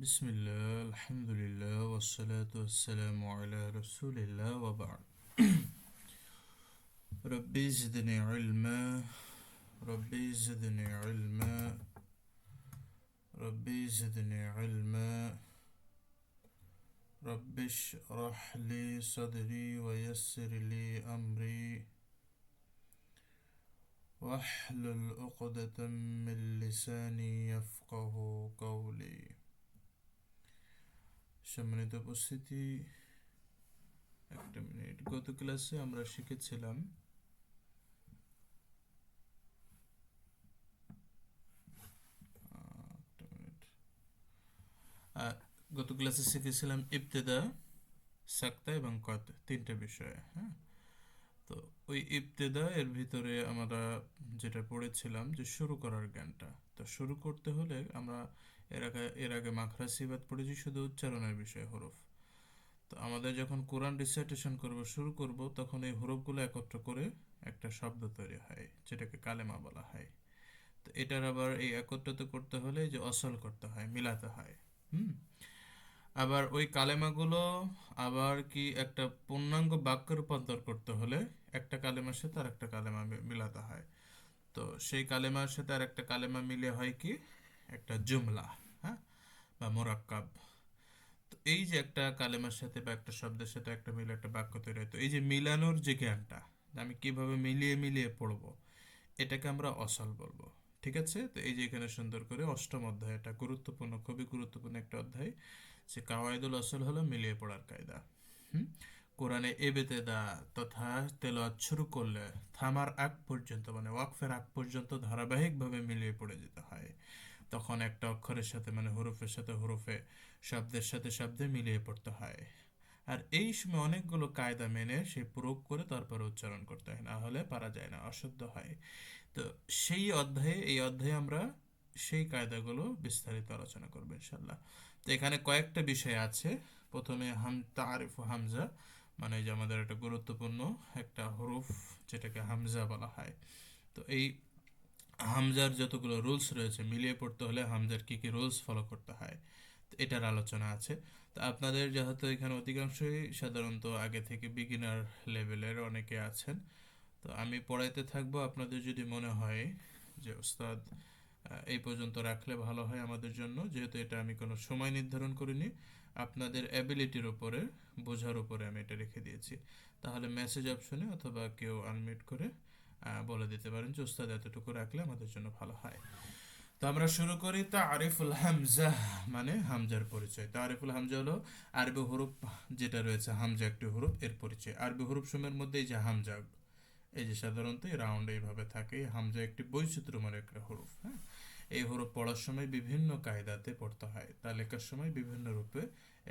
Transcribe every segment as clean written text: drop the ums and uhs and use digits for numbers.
বিসমিল্লাহ আলহামদুলিল্লাহ ওয়াসসালাতু ওয়াসসালামু আলা রাসূলিল্লাহ ওয়া বা'দ। রব্বি জিদনি ইলমা রব্বি জিদনি ইলমা রব্বি জিদনি ইলমা রব্বি ইশরাহ লি সাদরি ওয়া ইয়াসসির লি আমরি ওয়াহলুল উকদাতাম মিন লিসানি ইয়াফকাহু কওলি। সম্মানিত উপস্থিতি, একটা মিনিট। গত ক্লাসে আমরা শিখেছিলাম একটা মিনিট গত ক্লাসে শিখেছিলাম ইবতেদা, সাক্তা এবং কত, তিনটা বিষয়। হ্যাঁ, তো ওই ইবতেদা এর ভিতরে আমরা যেটা পড়েছিলাম যে শুরু করার জ্ঞানটা। তো শুরু করতে হলে আমরা এর আগে মাখরাজ সিফাত পড়েছি, শুধু উচ্চারণের বিষয় হরফ। তো আমাদের যখন কোরআন রিসাইটেশন করব, শুরু করব, তখন এই হরফগুলো একত্র করে একটা শব্দ তৈরি হয়, যেটাকে কালেমা বলা হয়। তো এটার আবার এই একত্রিত করতে হলে যে অসল করতে হয়, মিলাতে হয়। হুম। আবার ওই কালেমাগুলো আবার কি একটা পূর্ণাঙ্গ বাক্যে রূপান্তর করতে হলে একটা কালেমার সাথে আর একটা কালেমা মিলাতে হয়। তো সেই কালেমার সাথে আর একটা কালেমা মিলে হয় কি একটা জুমলা, হ্যাঁ, বা মোরাক্কাব। তো এই যে একটা কালেমার সাথে বা একটা শব্দের সাথে একটা মিলে একটা বাক্য তৈরি হয়, তো এই যে মিলানোর যে জ্ঞানটা, আমি কিভাবে মিলিয়ে মিলিয়ে পড়বো, এটাকে আমরা অসল বলবো। ঠিক আছে? তো এই যে এখানে সুন্দর করে অষ্টম অধ্যায়, এটা গুরুত্বপূর্ণ, খুবই গুরুত্বপূর্ণ একটা অধ্যায়, যে কাওয়াইদুল অসল হলো মিলিয়ে পড়ার কায়দা। হুম। কোরআনে এবেতেদা তথা তেলাওয়াত শুরু করলে থামার আগ পর্যন্ত, মানে ওয়াকফের আগ পর্যন্ত ধারাবাহিকভাবে মিলিয়ে পড়ে যেতে হয়। তখন একটা অক্ষরের সাথে, মানে হরফের সাথে হরফে, শব্দের সাথে শব্দে মিলিয়ে পড়তে হয়। আর এই সময় অনেকগুলো কায়দা মেনে সে প্রয়োগ করে তারপরে উচ্চারণ করতে হয়, না হলে পারা যায় না, অশুদ্ধ হয়। তো এই অধ্যায়ে আমরা সেই কায়দাগুলো বিস্তারিত আলোচনা করবো ইনশাল্লাহ। তো এখানে কয়েকটা বিষয় আছে। প্রথমে তারিফ হামজা, মানে যে আমাদের একটা গুরুত্বপূর্ণ একটা হরফ, যেটাকে হামজা বলা হয়। তো এই হামজার যতগুলো রুলস রয়েছে, মিলিয়ে পড়তে হলে হামজার কি কি রুলস ফলো করতে হয়, তো এটার আলোচনা আছে। তো আপনাদের যেহেতু এখানে অধিকাংশই সাধারণত আগে থেকে বিগিনার লেভেলের অনেকে আছেন, তো আমি পড়াইতে থাকবো। আপনাদের যদি মনে হয় যে ওস্তাদ এই পর্যন্ত রাখলে ভালো হয় আমাদের জন্য, যেহেতু এটা আমি কোনো সময় নির্ধারণ করিনি, আপনাদের অ্যাবিলিটির উপরে, বোঝার উপরে আমি এটা রেখে দিয়েছি, তাহলে মেসেজ অপশনে অথবা কেউ আনমিউট করে বলে দিতে পারেন যে ওস্তাদ এতটুকু রাখলে আমাদের জন্য ভালো হয়। তো আমরা শুরু করি। তারিফুল হামজা, মানে হামজার পরিচয়। তারিফুল হামজা হলো আরবি হরফ যেটা রয়েছে, হামজা একটি হরফ, এর পরিচয়। আরবি হরফ সমূহের মধ্যে এই যে হামজা, এই যে সাধারণত এই রাউন্ড এইভাবে থাকে, হামজা একটি বৈচিত্র্যময় একটা হরফ। হ্যাঁ, এই হরফ পড়ার সময় বিভিন্ন কায়দাতে পড়তে হয়, তা লেখার সময় বিভিন্ন রূপে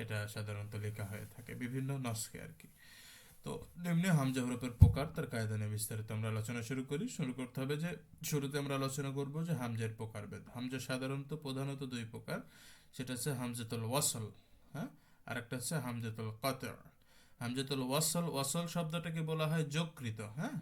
এটা সাধারণত লেখা হয়ে থাকে, বিভিন্ন নস্কে আর কি। তো নিম্নে হামজা হরফের প্রকার, তার কায়দা নিয়ে বিস্তারিত আমরা আলোচনা শুরু করি। শুরু করতে হবে যে শুরুতে আমরা আলোচনা করব যে হামজার প্রকারভেদ। হামজা সাধারণত প্রধানত দুই প্রকার, সেটা হচ্ছে হামজাতুল ওয়াসল, হ্যাঁ, আর একটা হচ্ছে হামজাতুল কাতআ। হামজাতুল ওয়াসল, ওয়াসল শব্দটাকে বলা হয় যোগকৃত। হ্যাঁ,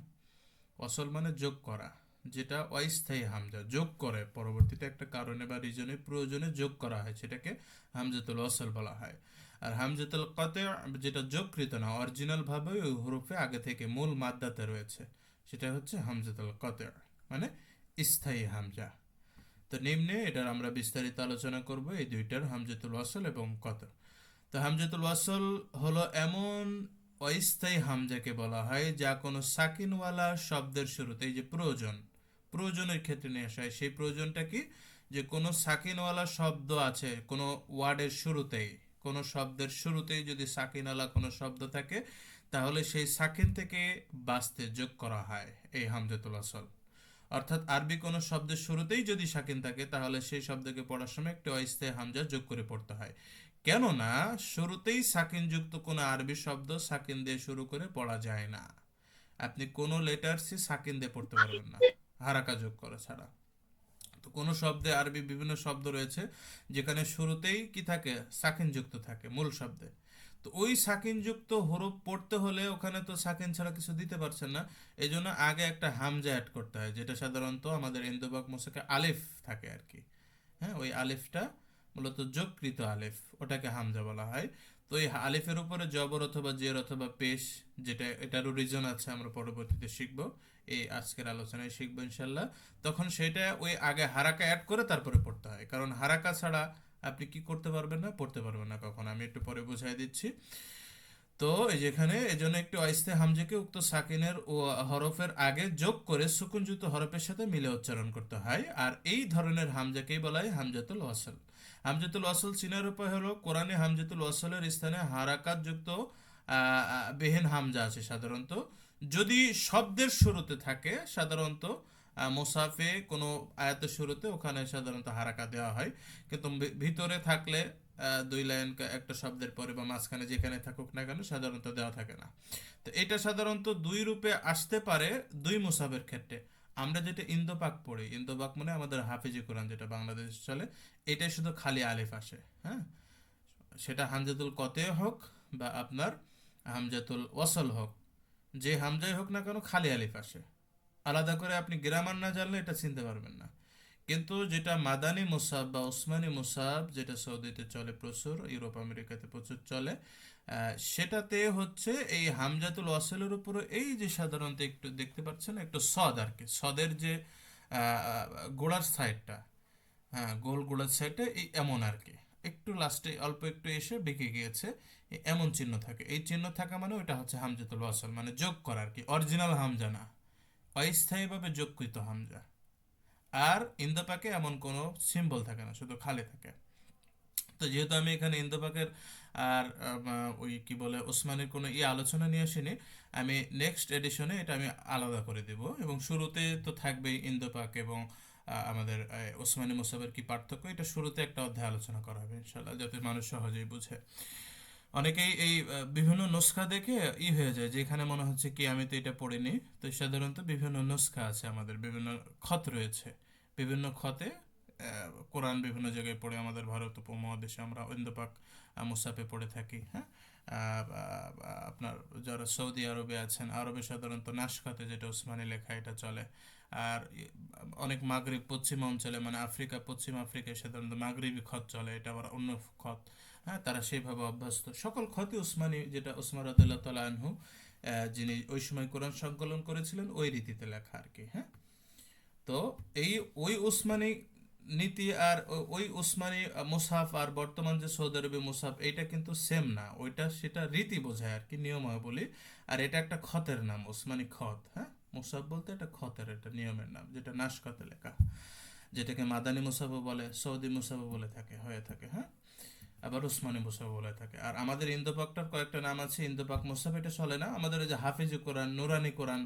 ওয়াসল মানে যোগ করা, যেটা অস্থায়ী হামজা যোগ করে পরবর্তীতে একটা কারণে বা রিজনে, প্রয়োজনে যোগ করা হয়, সেটাকে হামজাতুল ওয়াসল বলা হয়। আর হামজাতুল কাতআ যেটা যোগকৃত না, অরিজিনাল ভাবে ওই হরফে আগে থেকে মূল মাদ্দাতে রয়েছে, সেটা হচ্ছে হামজাতুল কাতআ, মানে স্থায়ী হামজা। তো নিম্নে এটার আমরা বিস্তারিত আলোচনা করব, এই দুইটার, হামজাতুল ওয়াসল এবং কতর। তো হামজাতুল ওয়াসল হলো এমন অস্থায়ী হামজাকে বলা হয় যা কোনো সাকিনওয়ালা শব্দের শুরুতে, এই যে প্রয়োজন, প্রয়োজনের ক্ষেত্রে নিয়ে আসা হয়। সেই প্রয়োজনটা কি, যে কোনো সাকিনওয়ালা শব্দ আছে কোনো ওয়ার্ডের শুরুতেই, কোনো শব্দের শুরুতেই যদি সাকিনওয়ালা কোনো শব্দ থাকে, তাহলে সেই সাকিন থেকে বাস্তে যোগ করা হয় এই হামজাতুল ওয়াসল। অর্থাৎ আরবি কোনো শব্দের শুরুতেই যদি সাকিন থাকে, তাহলে সেই শব্দকে পড়ার সময় একটি অস্থায়ী হামজা যোগ করে পড়তে হয়। কেননা শুরুতেই সাকিন যুক্ত কোনো আরবি শব্দ সাকিন দিয়ে শুরু করে পড়া যায় না। আপনি কোনো লেটারসই সাকিন দিয়ে পড়তে পারবেন না, হারাকা যোগ করা ছাড়া। তো কোনো শব্দে, আরবি বিভিন্ন শব্দ রয়েছে যেখানে শুরুতেই কি থাকে, সাকিন যুক্ত থাকে মূল শব্দে। তো ওই সাকিন যুক্ত হরফ পড়তে হলে ওখানে তো সাকিন ছাড়া কিছু দিতে পারছেন না, এই জন্য আগে একটা হামজা অ্যাড করতে হয়, যেটা সাধারণত আমাদের ইন্দোবাক মোসাকে আলিফ থাকে আর কি। হ্যাঁ, ওই আলিফটা মূলত যোগকৃত আলিফ, ওটাকে হামজা বলা হয়। তো এই আলিফের উপরে জবর অথবা জের অথবা পেশ, যেটা এটারও রিজন আছে, আমরা পরবর্তীতে শিখব, এই আজকের আলোচনায় শিখবো ইনশাল্লাহ। তখন সেটা ওই আগে হারাকা অ্যাড করে তারপরে পড়তে হয়, কারণ হারাকা ছাড়া আপনি কি করতে পারবেন না, পড়তে পারবেন না কখন, আমি একটু পরে বুঝাই দিচ্ছি। তো এই যেখানে এজন্য একটি অস্থায়ী হামজাকে উক্ত সাকিনের ও হরফের আগে যোগ করে সুকুনযুক্ত হরফের সাথে মিলে উচ্চারণ করতে হয়, আর এই ধরনের হামজাকেই বলা হয় হামজাতুল ওয়াসল। হামজাতুল ওয়াসল চিনার উপায় হলো, কোরআনে হামজাতুল ওয়াসলের স্থানে হারাকাত যুক্ত বেহেন হামজা আছে সাধারণত, যদি শব্দের শুরুতে থাকে সাধারণত মোসাফে কোনো আয়াতের শুরুতে, ওখানে সাধারণত হারাকা দেওয়া হয়। কিন্তু ভিতরে থাকলে দুই লাইন একটা শব্দের পরে বা মাঝখানে যেখানে থাকুক না কেন সাধারণত দেওয়া থাকে না। তো এটা সাধারণত দুই রূপে আসতে পারে দুই মুসাফের ক্ষেত্রে। আমরা যেটা ইন্দোপাক পড়ি, ইন্দোপাক মানে আমাদের হাফিজি কোরআন যেটা বাংলাদেশে চলে, এটাই শুধু খালি আলিফ আসে। হ্যাঁ, সেটা হামজাতুল কতে হোক বা আপনার হামজাতুল ওয়াসল হোক, যে হামজাই হোক না কেন খালি আলিফ আসে। আলাদা করে আপনি গ্রামার না জানলে এটা চিনতে পারবেন না। কিন্তু যেটা মাদানী মুসাব বা ওসমানী মুসাব, যেটা সৌদিতে চলে প্রচুর, ইউরোপ আমেরিকাতে প্রচুর চলে, সেটাতে হচ্ছে এই হামজাতুল ওয়াসলের উপরে এই যে সাধারণত একটু দেখতে পাচ্ছেন একটু সদ আর কি, সদের যে গোড়ার সাইডটা, হ্যাঁ গোল গোড়ার সাইডটা এই এমন আর কি, একটু লাস্টে অল্প একটু এসে বেঁকে গিয়েছে, এমন চিহ্ন থাকে। এই চিহ্ন থাকা মানে ওটা হচ্ছে হামজাতুল ওয়াসল, মানে যোগ করা আর কি, অরিজিনাল হামজা না, অস্থায়ীভাবে যোগকৃত হামজা। আর ইন্দোপাকে এমন কোনো সিম্বল থাকে না, শুধু খালি থাকে। তো যেহেতু আমি এখানে ইন্দোপাকের আর ওই কি বলে ওসমানের কোনো আলোচনা নিয়ে আসিনি, আমি নেক্সট এডিশনে এটা আমি আলাদা করে দেব, এবং শুরুতে তো থাকবেই ইন্দোপাক এবং আমাদের ওসমানী মুসাফের কি পার্থক্য, এটা শুরুতে একটা অধ্যায় আলোচনা করা হবে ইনশাল্লাহ, যাতে মানুষ সহজেই বুঝে। অনেকেই এই বিভিন্ন নুসখা দেখে হয়ে যায় যে এখানে মনে হচ্ছে কি আমি তো এটা পড়িনি। তো সাধারণত বিভিন্ন নুসখা আছে, আমাদের বিভিন্ন খত রয়েছে, বিভিন্ন খতে কোরআন বিভিন্ন জায়গায় পড়ে, আমাদের ভারত উপমহাদেশে আমরা ইন্দোপাক মুসাফে পড়ে থাকি। হ্যাঁ, আপনার যারা সৌদি আরবে আছেন, আরবে সাধারণত নাশখাতে যেটা ওসমানী লেখা এটা চলে। আর অনেক মাগরিব পশ্চিম অঞ্চলে, মানে আফ্রিকা, পশ্চিম আফ্রিকায় সাধারণত মাগরিবি খত চলে, এটা আবার অন্য খত। হ্যাঁ, তারা সেইভাবে অভ্যস্ত। সকল খতই উসমানী, যেটা উসমান রাদিয়াল্লাহু তাআলা আনহু যিনি ওই সময় কোরআন সংকলন করেছিলেন ওই রীতিতে লেখা আর কি। হ্যাঁ, তো এই ওই উসমানী নীতি আর ওই উসমানী মুসাফ আর বর্তমান যে সৌদি আরবে মুসাফ, এটা কিন্তু সেম না, ওইটা সেটা রীতি বোঝায় আর কি, নিয়মাবলী। আর এটা একটা খতের নাম, উসমানী খত। হ্যাঁ, মুসাফ বলতে এটা খতের, এটা নিয়মের নাম, যেটা নাশকতে লেখা, যেটাকে মাদানী মুসাফও বলে, সৌদি মুসাফও বলে থাকে, হয়ে থাকে। হ্যাঁ, আবার উসমানী মুসাফ বলে থাকে। আর আমাদের ইন্দোপাকটার কয়েকটা নাম আছে, ইন্দোপাক মুসাফ এটা চলে না, আমাদের ওই যে হাফিজ কোরআন, নুরানি কোরআন,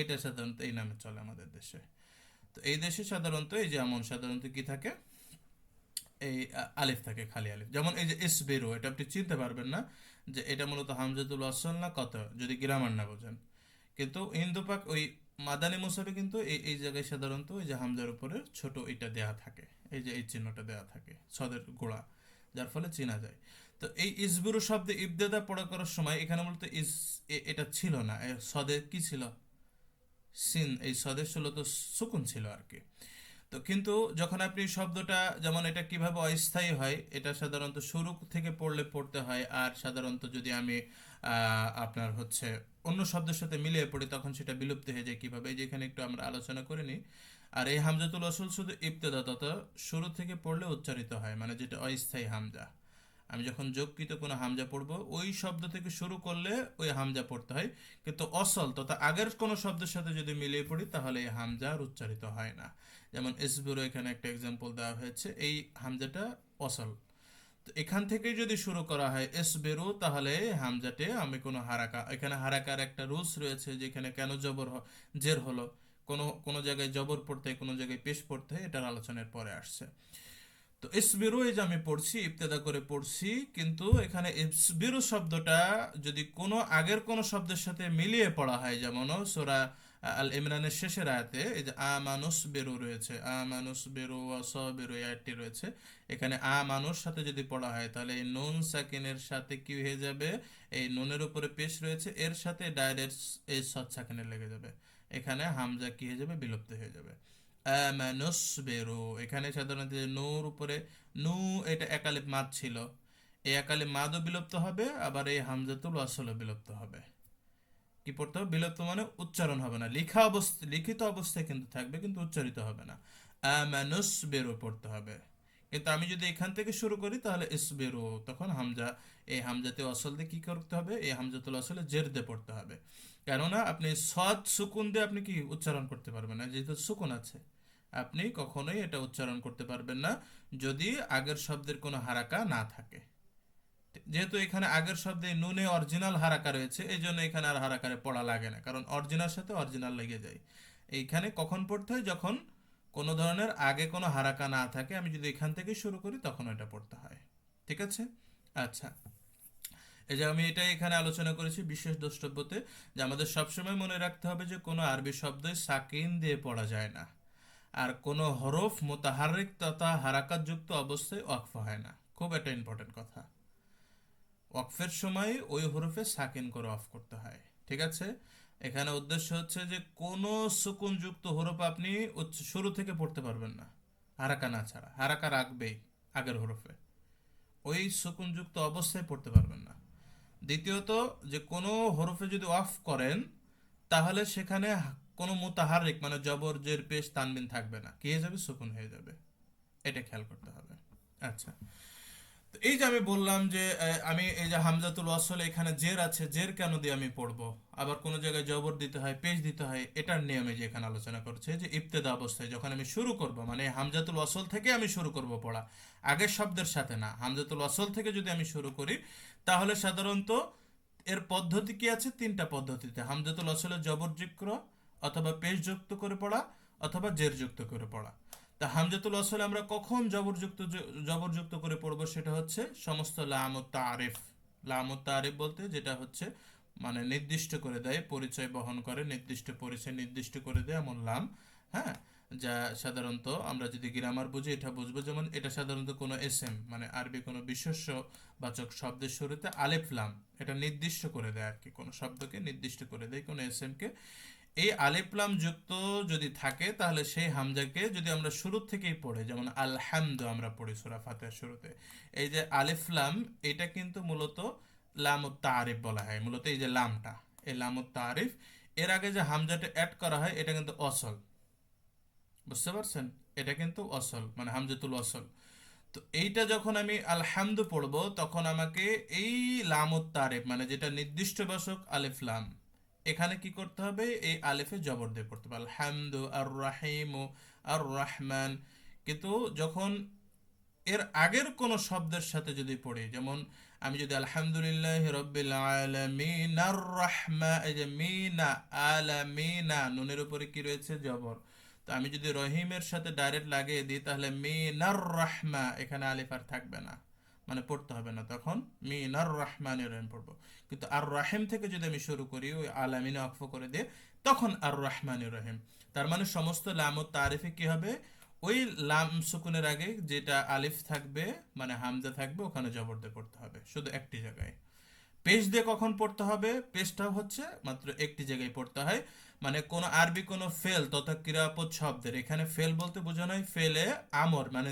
এটা সাধারণত এই নামে চলে আমাদের দেশে। তো এই দেশে সাধারণত এই যে এমন সাধারণত কি থাকে, এই আলিফ থাকে, খালি আলিফ। যেমন এই যে ইসবিরু, এটা আপনি চিনতে পারবেন না যে এটা মূলত হামজাতুল ওয়াসল না কত, যদি গ্রামার না বোঝেন। কিন্তু ইন্দোপাক ওই মাদানী মুসাফে কিন্তু এই জায়গায় সাধারণত ওই যে হামজার উপরে ছোট এটা দেয়া থাকে, এই যে এই চিহ্নটা দেয়া থাকে সদের গোড়া, যার ফলে চেনা যায়। তো এই ইসবিরু শব্দে ইবতেদা পড়া করার সময় এখানে মূলত এটা ছিল না, সদে কি ছিল, সিন, এই সদের মূলত সুকুন ছিল আর কি। তো কিন্তু যখন আপনি শব্দটা, যেমন এটা কিভাবে অস্থায়ী হয়, এটা সাধারণত শুরু থেকে পড়লে পড়তে হয়, আর সাধারণত যদি আমি আপনার হচ্ছে অন্য শব্দের সাথে মিলিয়ে পড়ি তখন সেটা বিলুপ্ত হয়ে যায় কিভাবে, এই যে এখানে একটু আমরা আলোচনা করে নিই। আর এই হামজাতুল ওয়াসল শুধু ইবতেদা তথা শুরু থেকে পড়লে উচ্চারিত হয়, মানে যেটা অস্থায়ী হামজা। আমি যখন যোগকৃত কোনো হামজা পড়বো ওই শব্দ থেকে শুরু করলে ওই হামজা পড়তে হয়। কিন্তু অসল তথা আগের কোনো শব্দের সাথে যদি মিলিয়ে পড়ি তাহলে এই হামজা আর উচ্চারিত হয় না। যেমন ইসবিরু, এখানে একটা এক্সাম্পল দেওয়া হয়েছে, এই হামজাটা অসল। তো এখান থেকে যদি শুরু করা হয় ইসবিরু, তাহলে হামজাতে আমি কোনো হারাকা, এখানে হারাকার একটা রুলস রয়েছে, যেখানে কেন জের হলো, কোনো কোনো জায়গায় জবর পড়তে হয়, কোনো জায়গায় পেশ পড়তে হয়, এটার আলোচনার পরে আসছে। তো ইসবিরু এই যে আমি পড়ছি, ইবতেদা করে পড়ছি, কিন্তু এখানে ইসবিরু শব্দটা যদি কোনো আগের কোনো শব্দের সাথে মিলিয়ে পড়া হয়, যেমন সূরা আল ইমরানের শেষের আয়াতে এই যে আমানুস বেরু রয়েছে, আমানুস বেরু ওয়াসাবিরু এই আয়াতটি রয়েছে, এখানে আমানুর সাথে যদি পড়া হয় তাহলে এই নুন সাকিনের সাথে কি হয়ে যাবে, এই নুনের উপরে পেশ রয়েছে, এর সাথে ডাইরেক্ট এই সৎ সাকিনের লেগে যাবে, এখানে হামজা কি হয়ে যাবে, বিলুপ্ত হয়ে যাবে। আমানুসবিরু, এখানে সাধারণত যে নূর উপরে নু, এটা একালিপ মাদ ছিল, এই একালিপ মাদও বিলুপ্ত হবে, আবার এই হামজাতুল ওয়াসলও বিলুপ্ত হবে। কি পড়তে হবে? বিলুপ্ত মানে উচ্চারণ হবে না, লিখিত অবস্থায় কিন্তু থাকবে, কিন্তু উচ্চারিত হবে না। আমানুসবিরু পড়তে হবে। কিন্তু আমি যদি এখান থেকে শুরু করি তাহলে ইসবিরু, তখন হামজা, এই হামজাতে অসল দিয়ে কি করতে হবে? এই হামজাতুল আসলে জের দিয়ে পড়তে হবে। কেননা আপনি সদ সুকুন দিয়ে আপনি কি উচ্চারণ করতে পারবেন না, যেহেতু সুকুন আছে। আপনি কখনোই এটা উচ্চারণ করতে পারবেন না যদি আগের শব্দের কোনো হারাকা না থাকে। যেহেতু এখানে আগের শব্দে নুনে অরিজিনাল হারাকা রয়েছে, এই জন্য এখানে আর হারাকারে পড়া লাগে না, কারণ অরিজিনাল সাথে অরিজিনাল লেগে যায়। এইখানে কখন পড়তে হয়? যখন কোনো ধরনের আগে কোনো হারাকা না থাকে, আমি যদি এখান থেকে শুরু করি তখন এটা পড়তে হয়। ঠিক আছে? আচ্ছা, এই যে আমি এটা এখানে আলোচনা করেছি বিশেষ দ্রষ্টব্যতে, যে আমাদের সবসময় মনে রাখতে হবে যে কোনো আরবি শব্দই সাকিন দিয়ে পড়া যায় না, আর কোনো হরফ মোতাহারিক তথা হারাকাতযুক্ত অবস্থায় ওয়াকফ হয় না। খুব একটা ইম্পর্টেন্ট কথা। ওয়াকফের সময় ওই হরফে সাকিন করে অফ করতে হয়। ঠিক আছে? এখানে উদ্দেশ্য হচ্ছে যে কোনো সুকুনযুক্ত হরফ আপনি শুরু থেকে পড়তে পারবেন না, হারাকা না ছাড়া। হারাকা রাখবেই আগের হরফে, ওই সুকুনযুক্ত অবস্থায় পড়তে পারবেন না। দ্বিতীয়ত, যে কোনো হরফে যদি অফ করেন তাহলে সেখানে কোনো মুতাহারিক মানে জবর জের পেশ তানবিন থাকবে না, কি হয়ে যাবে? সুকুন হয়ে যাবে। এটা খেয়াল করতে হবে। আচ্ছা, তো এই যে আমি বললাম যে আমি এই যে হামজাতুল ওয়াসল, এখানে জের আছে, জের কেন দিয়ে আমি পড়বো? আবার কোনো জায়গায় জবর দিতে হয়, পেশ দিতে হয়, এটার নিয়ে আমি যে এখানে আলোচনা করছি যে ইবতেদা অবস্থায় যখন আমি শুরু করব, মানে হামজাতুল ওয়াসল থেকে আমি শুরু করব পড়া, আগের শব্দের সাথে না। হামজাতুল ওয়াসল থেকে যদি আমি শুরু করি তাহলে সাধারণত এর পদ্ধতি কি আছে? তিনটা পদ্ধতিতে: হামজাতুল ওয়াসলের জবর যুক্ত, অথবা পেশ যুক্ত করে পড়া, অথবা জের যুক্ত করে পড়া। তা হামজাতুল ওয়াসলে আমরা কখন জবরযুক্ত করে পড়বো? সেটা হচ্ছে সমস্ত লাম ও তারিফ। লাম ও তারিফ বলতে যেটা হচ্ছে মানে নির্দিষ্ট করে দেয়, পরিচয় বহন করে, নির্দিষ্ট পরিচয় নির্দিষ্ট করে দেয় এমন লাম। হ্যাঁ, যা সাধারণত আমরা যদি গ্রামার বুঝি এটা বুঝবো, যেমন এটা সাধারণত কোনো এসএম মানে আরবি কোনো বিশেষ্য বাচক শব্দের শুরুতে আলিফ লাম, এটা নির্দিষ্ট করে দেয় আর কি, কোনো শব্দকে নির্দিষ্ট করে দেয় কোনো এসএম কে। এই আলিফ লাম যুক্ত যদি থাকে তাহলে সেই হামজাকে যদি আমরা শুরু থেকেই পড়ে, যেমন আলহামদু আমরা পড়ি সূরা ফাতিহার শুরুতে, এই যে আলিফ লাম, এটা কিন্তু মূলত লামুত তারিফ বলা হয়। মূলত এই যে লামটা, এই লামুত তারিফ, এর আগে যে হামজাটা অ্যাড করা হয় এটা কিন্তু অসল। বুঝতে পারছেন? এটা কিন্তু অসল, মানে হামজাতুল অসল। তো এইটা যখন আমি আলহামদু পড়বো তখন আমাকে এই লামুত তারিফ মানে যেটা নির্দিষ্ট বাচক আলিফ লাম, এখানে কি করতে হবে? এই আলিফে জবর দিয়ে পড়তে হবে, আলহামদু আর রাহিম আর রহমান। কিন্তু যখন এর আগের কোন শব্দের সাথে যদি পড়ি, যেমন আমি যদি আলহামদুলিল্লাহ রব্বিল আলামিন আর রাহমা, এই যে মিনা আলামিনা, নুনের উপরে কি রয়েছে? জবর। তো আমি যদি রহিমের সাথে ডাইরেক্ট লাগিয়ে দিই তাহলে মিনার রাহমা, এখানে আলিফ আর থাকবে না, মানে পড়তে হবে না, তখন মিনার রহমানির রহিম পড়বো। কিন্তু আর রাহিম থেকে যদি আমি শুরু করি, ওই আলামিনে অক্ফ করে দিয়ে, তখন আর রহমানির রহিম। তার মানে সমস্ত লাম ও তারিফে কি হবে? ওই লাম সুকুনের আগে যেটা আলিফ থাকবে মানে হামজা থাকবে, ওখানে জবর দিয়ে পড়তে হবে শুধু একটি জায়গায়। পেশ দিয়ে কখন পড়তে হবে? পেশটাও হচ্ছে মাত্র একটি জায়গায় পড়তে হয়। মানে কোন আরবি কোন ফেল তথা ক্রিয়াপদ শব্দের, এখানে ফেল বলতে বোঝানো হয় ফেলে আমর মানে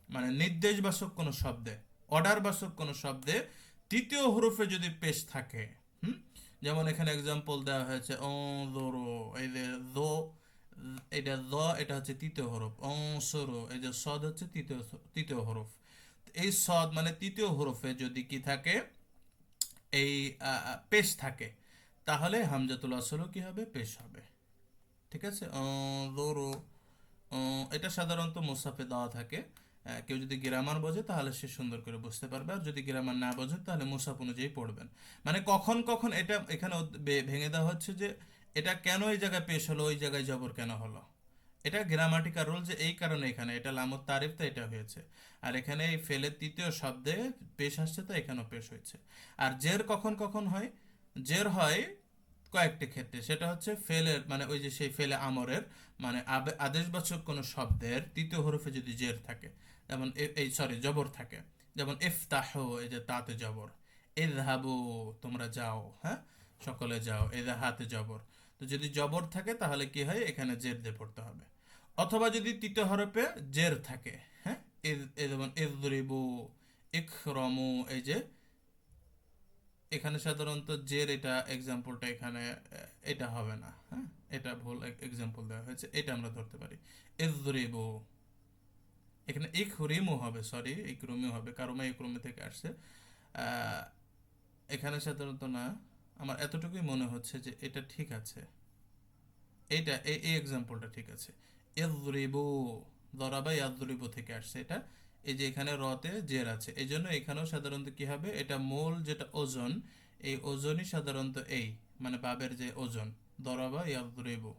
মানে নির্দেশবাচক কোন শব্দে, অর্ডারবাচক কোন শব্দে তৃতীয় হরফে যদি পেশ থাকে, হুম, যেমন এখানে এক্সাম্পল দেওয়া হয়েছে অনজুরু, এই যে যো, এটা য, এটা হচ্ছে তৃতীয় হরফ। অনসুরু, এই যে সদ হচ্ছে তৃতীয় তৃতীয় হরফ। এই সদ মানে তৃতীয় হরফে যদি কি থাকে? এই পেশ থাকে, তাহলে হামজাতুল আসলও কি হবে? পেশ হবে। ঠিক আছে? দৌড়ো, এটা সাধারণত মুসাফে দেওয়া থাকে। কেউ যদি গ্রামার বোঝে তাহলে সে সুন্দর করে বুঝতে পারবে, আর যদি গ্রামার না বোঝে তাহলে মুসাফ অনুযায়ী পড়বেন। মানে কখন কখন এটা এখানে ভেঙে দেওয়া হচ্ছে যে এটা কেন এই জায়গায় পেশ হলো, ওই জায়গায় জবর কেন হলো। এটা গ্রামাটিক্যাল রুল, যে এই কারণে এখানে এটা লামত তারিফ তো এটা হয়েছে, আর এখানে এই ফেলের তৃতীয় শব্দে পেশ আসছে তো এখানেও পেশ হয়েছে। আর জের কখন কখন হয়? জের হয় কয়েকটি ক্ষেত্রে, সেটা হচ্ছে ফেলের মানে ওই যে সেই ফেলে আমরের মানে আদেশবাচক কোনো শব্দের তৃতীয় হরফে যদি জের থাকে, যেমন এই সরি জবর থাকে, যেমন ইফতাহ, এই যে তাতে জবর, ইযহাবু তোমরা যাও, হ্যাঁ সকলে যাও, ইযহাতে জবর। তো যদি জবর থাকে তাহলে কি হয়? এখানে জের দিয়ে পড়তে হবে। অথবা যদি তৃতীয় হরফে জের থাকে, হ্যাঁ, যেমন ইযরিবু, ইকরামু, এই যে এখানে সাধারণত জের, এটা এক্সাম্পলটা এখানে এটা হবে না, হ্যাঁ, এটা ভুল এক্সাম্পল দেওয়া হয়েছে, এটা আমরা ধরতে পারি ইযরিবু। এখানে ইকরিমু হবে, সরি ইকরুমি হবে, কারমা ইকরুমি থেকে আসছে। আহ, এখানে সাধারণত না, আমার এতটুকুই মনে হচ্ছে যে এটা ঠিক আছে, এইটা এই এক্সাম্পলটা ঠিক আছে। ইযরিবু, দরাবা ইয়াযরিবু থেকে আসছে এটা। এই যে এখানে রতে জের আছে, এই জন্য এখানেও সাধারণত কি হবে, এটা মূল যেটা ওজন, এই ওজনই সাধারণত এই, মানে বাবের যে ওজন, দরাবা ইয়াযরিবু।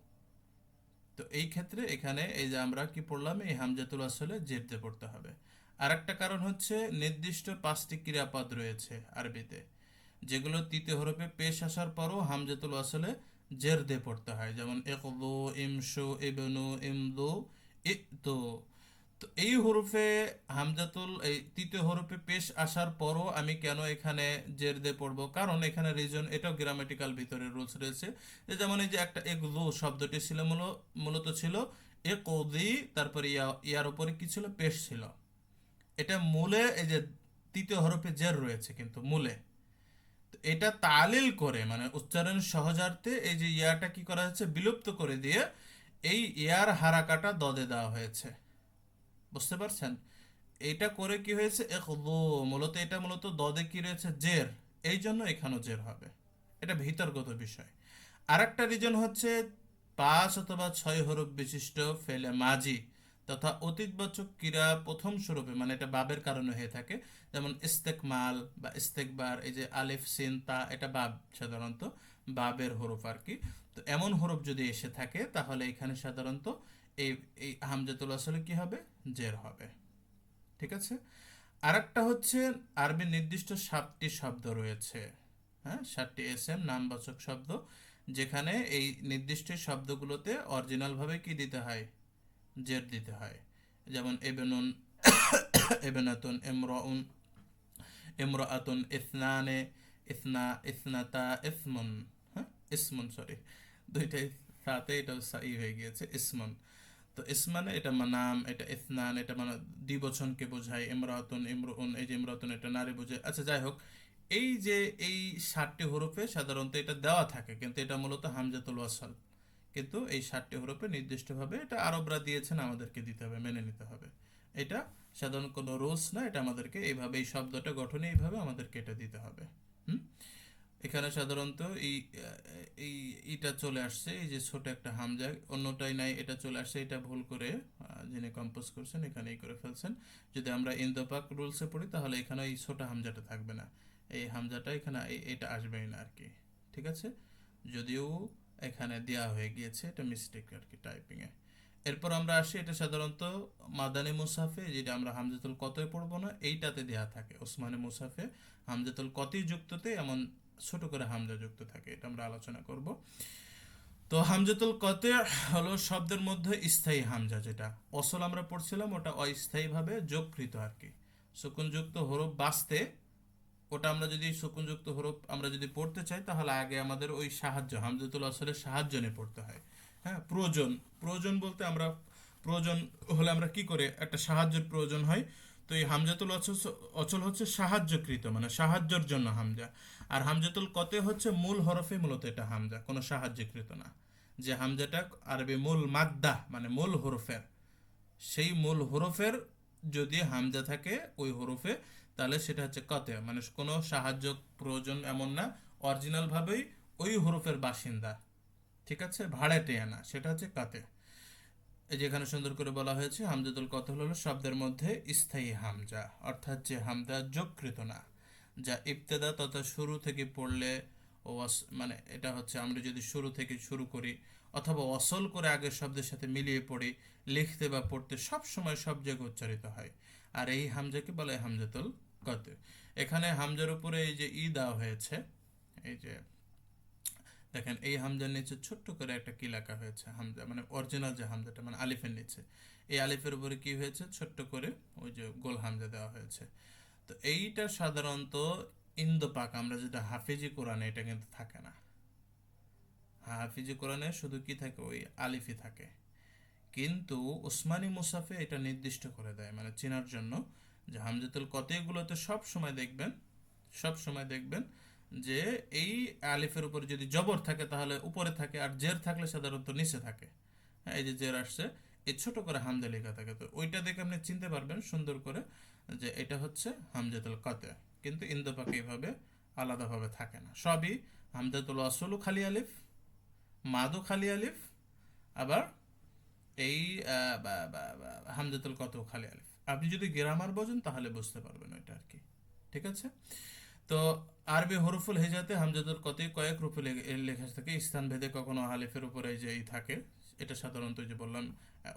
তো এই ক্ষেত্রে এখানে এই যে আমরা কি পড়লাম, এই হামজাতুল আসলে জের দিয়ে পড়তে হবে। আর একটা কারণ হচ্ছে নির্দিষ্ট 5টি ক্রিয়াপদ রয়েছে আরবিতে, যেগুলো তৃতীয় হরফে পেশ আসার পরও হামজাতুল আসলে জের দিয়ে পড়তে হয়, যেমন ইকদু, ইমশু, ইবনু, ইমদু, ইতু। তো এই হরফে হামজাতুল, এই তৃতীয় হরফে পেশ আসার পরও আমি কেন এখানে জের দিয়ে পড়বো, কারণ এখানে রিজন, এটাও গ্রামাটিক্যাল ভিতরে রুলস রয়েছে, যে যেমন এই যে একটা ইকদু শব্দটি ছিল মূলত ছিল ইকদি, তারপরে ইয়ার উপরে কি ছিল, পেশ ছিল। এটা মূলে এই যে তৃতীয় হরফে জের রয়েছে কিন্তু মূলে, তো এটা তালিল করে, মানে উচ্চারণ সহজার্থে এই যে ইয়াটা কি করা হয়েছে, বিলুপ্ত করে দিয়ে এই ইয়ার হারাকাটা দদে দেওয়া হয়েছে। বুঝতে পারছেন? এটা করে কি হয়েছে, ইকদু, মূলত এটা মূলত দদে কি রয়েছে, জের, এই জন্য এখানেও জের হবে। এটা ভিতরগত বিষয়। আর একটা রিজন হচ্ছে 5 অথবা 6 হরফ বিশিষ্ট ফেলে মাজি তথা অতীতবাচক ক্রিয়া প্রথম স্বরূপে, মানে এটা বাবের কারণে হয়ে থাকে, যেমন ইস্তেকমাল বা ইস্তেকবার, এই যে আলিফ সিন তা, এটা বাব, সাধারণত বাবের হরফ আর কি। তো এমন হরফ যদি এসে থাকে তাহলে এখানে সাধারণত এই এই হামজাতুল আসলে কি হবে, জের হবে। ঠিক আছে। আরেকটা হচ্ছে আরবি নির্দিষ্ট 7টি শব্দ রয়েছে, হ্যাঁ, 7টি এসএম নামবাচক শব্দ, যেখানে এই নির্দিষ্ট শব্দগুলোতে অরিজিনাল ভাবে কি দিতে হয়, জের দিতে হয়। যেমন এবেনুন, এবেনাতুন, এমরাউন, ইমরাআতুন, ইসনানে, ইসনা, ইসনাতা, ইসমুন, হ্যাঁ, ইসমুন, সরি দুইটাই সাথে, এটাও সাই হয়ে গিয়েছে, ইসমুন। তো ইসমানে এটা নাম, এটা ইসনান, এটা মানে দ্বিবচনকে বোঝায়, ইমরাতুন, ইমরুন, এই যে ইমরাতুন এটা নারী বোঝায়। আচ্ছা যাই হোক, এই যে এই 7টি হরফে সাধারণত এটা দেওয়া থাকে, কিন্তু এটা মূলত হামজাতুল ওয়াসাল, কিন্তু এই 7টি হরফে নির্দিষ্টভাবে এটা আরবরা দিয়েছেন, আমাদেরকে দিতে হবে, মেনে নিতে হবে। এটা সাধারণ কোনো রুলস না, এটা আমাদেরকে এইভাবে, এই শব্দটা গঠনে এইভাবে আমাদেরকে এটা দিতে হবে। হুম। এখানে সাধারণত এই ইটা চলে আসছে, এই যে ছোট একটা হামজা, অন্যটাই নাই, এটা চলে আসছে, এটা ভুল করে যিনি কম্পোজ করছেন এখানেই করে ফেলছেন। যদি আমরা ইন্দোপাক রুলসে পড়ি তাহলে এখানে এই ছোট হামজাটা থাকবে না, এই হামজাটা এখানে এটা আসবেই না আর কি। ঠিক আছে, যদিও এখানে দেয়া হয়ে গিয়েছে, এটা মিস্টেক আর কি টাইপিংয়ে। এরপর আমরা আসি, এটা সাধারণত মাদানী মুসাফে, যেটা আমরা হামজাতুল কতই পড়বো না, এইটাতে দেয়া থাকে। ওসমানী মুসাফে হামজাতুল কতই যুক্ততে এমন ছোট করে হামজা যুক্ত থাকে, এটা আমরা আলোচনা করব। তো হামজাতুল কতে হলো শব্দের মধ্যে স্থায়ী হামজা, যেটা অসল আমরা পড়ছিলাম ওটা অস্থায়ীভাবে যোগকৃত আর কি। সুকুনযুক্ত হরফ বাঁচতে, ওটা আমরা যদি সুকুনযুক্ত হরফ আমরা যদি পড়তে চাই তাহলে আগে আমাদের ওই সাহায্য, হামজাতুল আসলে সাহায্য নিয়ে পড়তে হয়। হ্যাঁ, প্রয়োজন, প্রয়োজন বলতে আমরা, প্রয়োজন হলে আমরা কি করে, একটা সাহায্যের প্রয়োজন হয়। তো এই হামজাতুল অচল, অচল হচ্ছে সাহায্যকৃত, মানে সাহায্যের জন্য হামজা। আর হামজাতুল কতে হচ্ছে মূল হরফে মূলত এটা হামজা, কোনো সাহায্যকৃত না। যে হামজাটা আরবি মূল মাদ্দা, মানে মূল হরফের, সেই মূল হরফের যদি হামজা থাকে ওই হরফে, তাহলে সেটা হচ্ছে কতে, মানে কোনো সাহায্য প্রয়োজন এমন না, অরিজিনাল ভাবেই ওই হরফের বাসিন্দা। ঠিক আছে, ভাড়াটে আনা, সেটা হচ্ছে কাতে। এই যেখানে সুন্দর করে বলা হয়েছে হামজাতুল কত হলো শব্দের মধ্যে স্থায়ী হামজা, অর্থাৎ যে হামজা যোগকৃত না, যা ইবতেদা তথা শুরু থেকে পড়লে ও মানে এটা হচ্ছে আমরা যদি শুরু থেকে শুরু করি অথবা অসল করে আগের শব্দের সাথে মিলিয়ে পড়ি, লিখতে বা পড়তে সব সময় সব জায়গায় উচ্চারিত হয়। আর এই হামজাকে বলে হামজাতুল কত। এখানে হামজার উপরে এই যে ই দেওয়া হয়েছে, এই যে দেখেন এই হামজার নিচে ছোট্ট করে একটা কি লেখা হয়েছে, হামজা মানে অরিজিনাল যে হামজাটা, মানে আলিফের নিচে, এই আলিফের উপরে কি হয়েছে, ছোট্ট করে ওই যে গোল হামজা দেওয়া হয়েছে। তো এইটা সাধারণত ইন্দোপাক, আমরা যেটা হাফিজি কোরআনে, এটা কিন্তু থাকে না। হাফিজি কোরআনে শুধু কি থাকে, ওই আলিফই থাকে। কিন্তু উসমানী মুসাফে এটা নির্দিষ্ট করে দেয়, মানে চেনার জন্য, যে হামজাতুল কতগুলোতে সব সময় দেখবেন যে এই আলিফের উপরে যদি জবর থাকে তাহলে উপরে থাকে, আর জের থাকলে সাধারণত নিচে থাকে। হ্যাঁ, এই যে জের আসছে, এই ছোট করে হামজা লেখা থাকে, তো ওইটা দেখে আপনি চিনতে পারবেন সুন্দর করে যে এটা হচ্ছে হামজাতুল কতে। কিন্তু ইন্দোপাকে এইভাবে আলাদাভাবে থাকে না, সবই হামজাতুল ওয়াসলু খালি আলিফ, মাদু খালি আলিফ, আবার এই হামজাতুল কত খালি আলিফ। আপনি যদি গ্রামার বোঝেন তাহলে বুঝতে পারবেন ওইটা আর কি। ঠিক আছে। তো আরবি হরফুল হেজাতে হামজাতুল কতে কয়েক রূপে লেখা থাকে, স্থান ভেদে কখনো আলিফের উপরে যে ই থাকে, এটা সাধারণত যে বললাম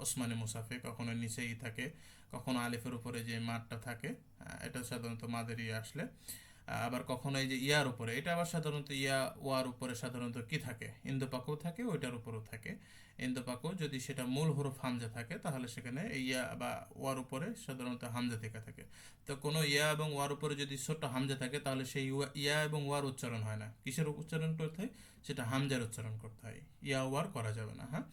ওসমানী মুসাফে, কখনো নিচে ই থাকে, কখনো আলিফের উপরে যে মাঠটা থাকে, এটা সাধারণত মাদের ইয়ে আসলে, আবার কখনো এই যে ইয়ার উপরে, এটা আবার সাধারণত ইয়া ওয়ার উপরে সাধারণত কি থাকে, ইন্দোপাকও থাকে, ওইটার উপরেও থাকে। ইন্দোপাকও যদি সেটা মূল হরফ হামজা থাকে তাহলে সেখানে ইয়া বা ওয়ার উপরে সাধারণত হামজা থেকে থাকে। তো কোনো ইয়া এবং ওয়ার উপরে যদি ছোট্ট হামজা থাকে তাহলে সেই ইয়া এবং ওয়ার উচ্চারণ হয় না, কিসের উচ্চারণ করতে হয়, সেটা হামজার উচ্চারণ করতে হয়, ইয়া ওয়ার করা যাবে না। হ্যাঁ,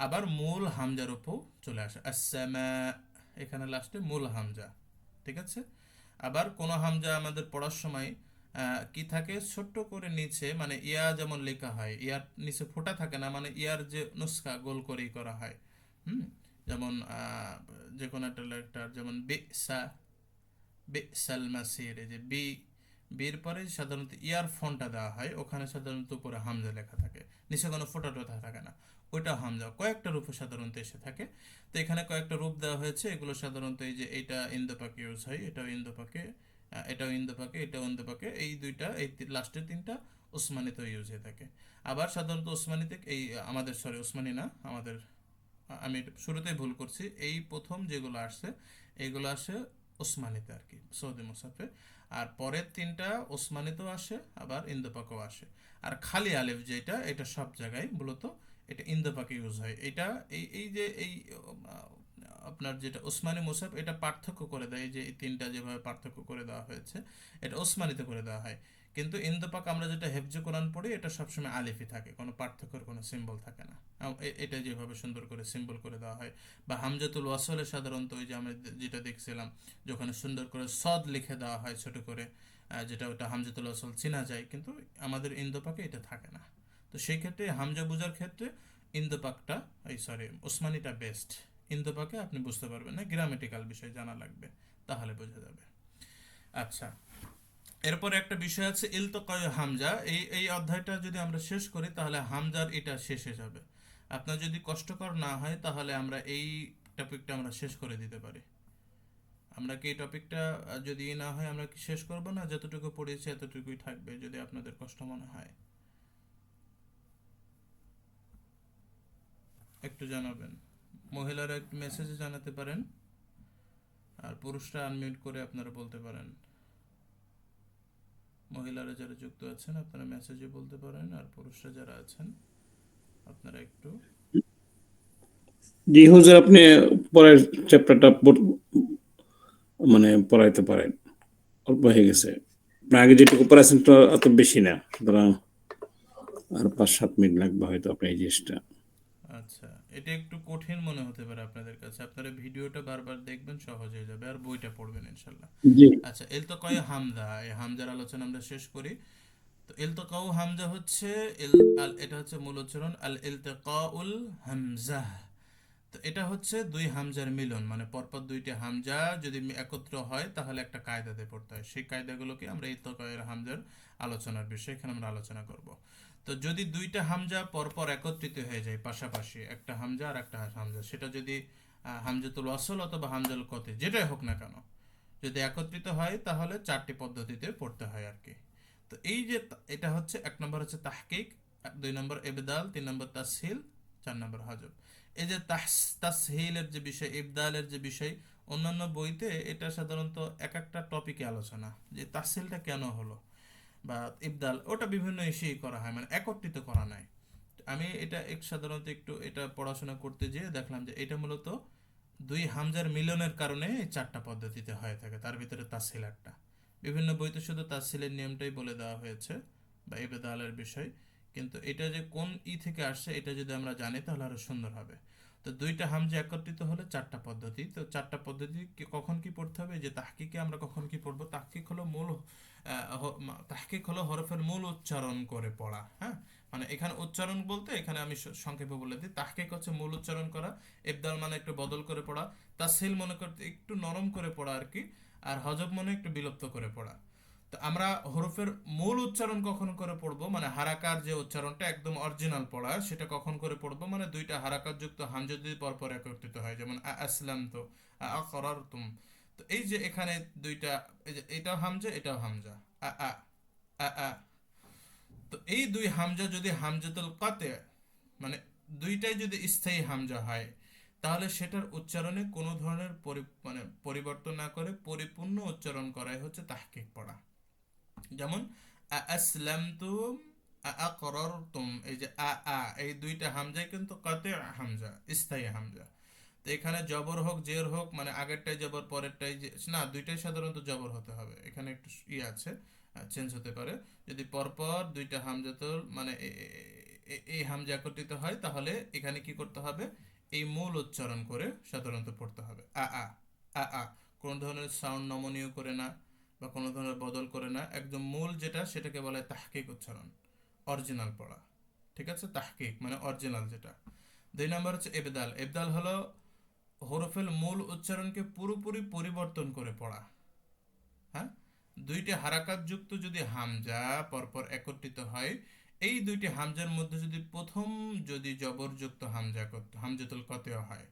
আবার মূল হামজার উপর চলে আসে আসসামা, এখানে লাস্টে মূল হামজা। ঠিক আছে। আবার কোনো হামজা আমাদের পড়ার সময় কি থাকে, ছোট্ট করে নিচে, মানে ইয়া যেমন লেখা হয়, ইয়ার নিচে ফোঁটা থাকে না, মানে ইয়ার যে নুসখা গোল করেই করা হয়। হুম। যেমন যে কোনো একটা লেটার, যেমন বিসা, বিসাল মাসির, এই যে বির পরে সাধারণত ইয়ার ফন্টটা দেওয়া হয়, ওখানে সাধারণত উপরে হামজা লেখা থাকে, নিচে কোনো ফোঁটা টোটা থাকে না, ওইটা হামজা কয়েকটা রূপে সাধারণত এসে থাকে। তো এখানে কয়েকটা রূপ দেওয়া হয়েছে, এগুলো সাধারণত এই যে এইটা ইন্দোপাকে ইউজ হয়, এটাও ইন্দোপাকে, এটাও ইন্দোপাকে, এটাও ইন্দোপাকে, এই দুইটা, এই লাস্টের তিনটা ওসমানিতে ইউজ হয়ে থাকে। আবার সাধারণত ওসমানিতে এই আমাদের, সরি ওসমানি না, আমাদের, আমি শুরুতেই ভুল করছি, এই প্রথম যেগুলো আসছে এগুলো আসে ওসমানিতে আর কি, সৌদি মুসাফে। আর পরের তিনটা ওসমানিতেও আসে, আবার ইন্দোপাকেও আসে। আর খালি আলিফ যেটা, এটা সব জায়গায় মূলত এটা ইন্দোপাকে ইউজ হয়। এটা এই এই যে এই আপনার যেটা ওসমানী মুসাফ, এটা পার্থক্য করে দেয়, যে এই তিনটা যেভাবে পার্থক্য করে দেওয়া হয়েছে এটা ওসমানিতে করে দেওয়া হয়। কিন্তু ইন্দোপাক আমরা যেটা হেফজে কোরআন পড়ি, এটা সবসময় আলিফই থাকে, কোনো পার্থক্যের কোনো সিম্বল থাকে না। এটা যেভাবে সুন্দর করে সিম্বল করে দেওয়া হয়। বা হামজাতুল ওয়াসলে সাধারণত ওই যে আমরা যেটা দেখছিলাম, যেখানে সুন্দর করে সদ লিখে দেওয়া হয় ছোট করে, যেটা ওটা হামজাতুল ওয়াসল চেনা যায়, কিন্তু আমাদের ইন্দোপাকে এটা থাকে না। তো সেই ক্ষেত্রে হামজা বোঝার ক্ষেত্রে ইন্দোপাকটা, এই সরি ওসমানিটা বেস্ট। ইন্দোপাকে আপনি বুঝতে পারবেন না, গ্রামেটিক্যাল বিষয় জানা লাগবে, তাহলে বোঝা যাবে। আচ্ছা, এরপরে একটা বিষয় আছে ইলতিকায় হামজা, এই এই অধ্যায়টা যদি আমরা শেষ করি তাহলে হামজার এটা শেষ হয়ে যাবে। আপনার যদি কষ্টকর না হয় তাহলে আমরা এই টপিকটা আমরা শেষ করে দিতে পারি। আমরা কি এই টপিকটা যদি না হয় আমরা কি শেষ করব না, যতটুকু পড়েছি এতটুকুই থাকবে, যদি আপনাদের কষ্ট মনে হয় একটু জানাবেন। মহিলারা একটু মেসেজে জানাতে পারেন, আর পুরুষরা আনমিউট করে আপনারা বলতে পারেন। মহিলারা যারা যুক্ত আছেন আপনারা মেসেজে বলতে পারেন, আর পুরুষরা যারা আছেন আপনারা একটু। জি হুজুর, আপনি পরের চ্যাপ্টারটা মানে পড়াইতে পারেন, অল্প হয়ে গেছে। আপনার আগে যেটুকু পড়াইছেন তো অত বেশি না, সুতরাং আর 5-7 মিনিট লাগবে হয়তো আপনার এই জিনিসটা। আচ্ছা, এটা একটু কঠিন মনে হতে পারে আপনাদের কাছে, আপনারা ভিডিওটা বারবার দেখবেন, সহজ হয়ে যাবে, আর বইটা পড়বেন ইনশাল্লাহ। জি। আচ্ছা, ইলতিকায়ে হামজা, এই হামজার আলোচনা আমরা শেষ করি। তো ইলতিকাউ হামজা হচ্ছে এটা হচ্ছে মূল উচ্চারণ আল ইলতিকাউল হামজা। তো এটা হচ্ছে দুই হামজার মিলন, মানে পরপর দুইটি হামজা যদি একত্র হয় তাহলে একটা কায়দাতে পড়তে হয়, সেই কায়দাগুলোকে আমরা ইলতিকায়ের হামজার আলোচনার বিষয় এখানে আমরা আলোচনা করব। তো যদি দুইটা হামজা পরপর একত্রিত হয়ে যায় পাশাপাশি, একটা হামজা আর একটা হামজা, সেটা যদি হামজাতুল ওয়াসল অথবা হামজাল কতে যেটাই হোক না কেন, যদি একত্রিত হয় তাহলে চারটি পদ্ধতিতে পড়তে হয় আর কি। তো এই যে এটা হচ্ছে, এক নম্বর হচ্ছে তাহকিক, দুই নম্বর ইবদাল, তিন নম্বর তাসহিল, চার নম্বর হজব। এই যে তাসহিলের যে বিষয়, ইবদালের যে বিষয়, অন্যান্য বইতে এটা সাধারণত এক একটা টপিকে আলোচনা, যে তাসহিলটা কেন হলো বা ইবদাল, ওটা বিভিন্ন ইস্যুই করা হয়, মানে একত্রিত করা নাই। আমি এটা সাধারণত একটু এটা পড়াশোনা করতে যেয়ে দেখলাম যে এটা মূলত দুই হামজার মিলনের কারণে এই চারটা পদ্ধতিতে হয়ে থাকে, তার ভিতরে তাসহিল একটা। বিভিন্ন বইতে শুধু তাসহিলের নিয়মটাই বলে দেওয়া হয়েছে বা ইবদালের বিষয়, কিন্তু এটা যে কোন থেকে আসছে এটা যদি আমরা জানি তাহলে আরো সুন্দর হবে। তো দুইটা হামজা একত্রিত হলে চারটা পদ্ধতি। তো চারটা পদ্ধতি কখন কি পড়তে হবে, যে তাহকিকে আমরা কখন কি পড়বো। তাহকিক হলো মূল তাহকিক হলো হরফের মূল উচ্চারণ করে পড়া। হ্যাঁ, মানে এখানে উচ্চারণ বলতে এখানে আমি সংক্ষেপে বলে দিই, তাহকিক হচ্ছে মূল উচ্চারণ করা, ইবদাল মানে একটু বদল করে পড়া, তাসহিল মনে করতে একটু নরম করে পড়া আর কি, আর হজব মনে একটু বিলুপ্ত করে পড়া। তো আমরা হরফের মূল উচ্চারণ কখন করে পড়বো, মানে হারাকার যে উচ্চারণটা একদম অরিজিনাল পড়া, সেটা কখন করে পড়বো, মানে দুইটা হারাকার যুক্ত হামজা যদি পরপর একত্রিত হয়, যেমন আসলাম তো, আকরার তুম। তো এই যে এখানে দুইটা, এই যে এটাও হামজা এটাও হামজা, আ আ আ আ। তো এই দুই হামজা যদি হামজাতুল কাতে, মানে দুইটাই যদি স্থায়ী হামজা হয়, তাহলে সেটার উচ্চারণে কোনো ধরনের মানে পরিবর্তন না করে পরিপূর্ণ উচ্চারণ করাই হচ্ছে তাহকিক পড়া। যেমন আসলামতুম, আকরারতুম, এই যে এই দুইটা হামজাই কিন্তু কাতে হামজা, স্থায়ী হামজা। তো এখানে জবর হোক জের হোক, মানে আগেরটাই জবর পরেরটাই যে, না দুইটাই সাধারণত জবর হতে হবে, এখানে একটু আছে, চেঞ্জ হতে পারে। যদি পরপর দুইটা হামজাতুল মানে এই হামজা একত্রিত হয়, তাহলে এখানে কি করতে হবে, এই মূল উচ্চারণ করে সাধারণত পড়তে হবে, আ কোনো ধরনের সাউন্ড নমনীয় করে না, বা কোনো ধরনের বদল করে না, একদম মূল যেটা সেটাকে বলা হয় তাহকিক উচ্চারণ, অরিজিনাল পড়া। ঠিক আছে, তাহকিক মানে অরিজিনাল যেটা। দুই নম্বর হচ্ছে ইবদাল। ইবদাল হলো হরফের মূল উচ্চারণকে পুরোপুরি পরিবর্তন করে পড়া। হ্যাঁ, দুইটি হারাকাত যুক্ত যদি হামজা পরপর একত্রিত হয়, এই দুইটি হামজার মধ্যে যদি প্রথম যদি জবরযুক্ত হামজাতুল কতেও হয়,